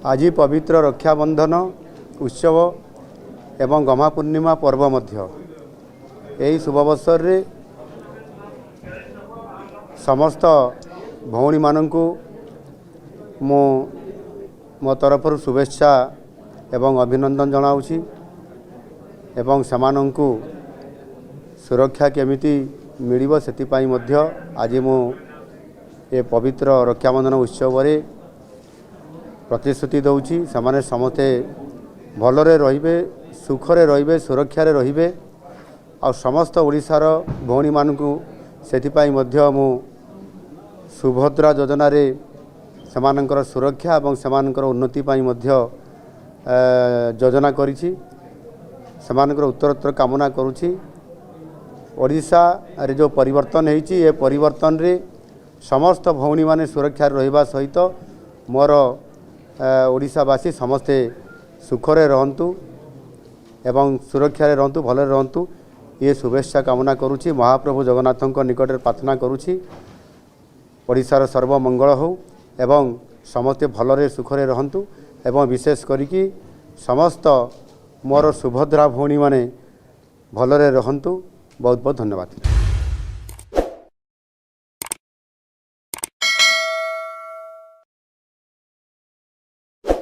आज पवित्र रक्षाबंधन उत्सव एवं गम्हा पूर्णिमा पर्व मध्य यही शुभ अवसर रे समस्त भौणी माननकु मो तरफ शुभेच्छा एवं अभिनंदन जनाऊँगी एवं समानंकु सुरक्षा केमिति मिलिबो सेतिपाई मध्य आज मु ए पवित्र रक्षाबंधन उत्सव रे प्रतिश्रुति दौची समाने समस्ते भलरे रहिबे सुखरे रहिबे सुरक्षारे रहिबे आ समस्त ओडिशार भौणी मानकु सेतिपाई मध्य मु सुभद्रा योजना रे समानंकर सुरक्षा एवं समानंकर उन्नति पाई मध्य योजना करिछि समानंकर उत्तरोत्तर कामना करूछि। ओडिशा रे जो परिवर्तन होइछि ए परिवर्तन रे समस्त भौणी माने सुरक्षा रहिबा सहित मोर ओडिशावासी समस्ते सुखरे रहंतु एवं सुरक्षा रे रहंतु भले रहंतु ये शुभेच्छा कामना करूछि। महाप्रभु जगन्नाथଙ୍କ निकटरे प्रार्थना करूछि ओडिशार सर्वमंगल हो एवं समस्ते भलरे सुखरे रहंतु एवं विशेष करिकि समस्त मोर सुभद्रा भौणी माने भलरे रहंतु। बहुत बहुत धन्यवाद।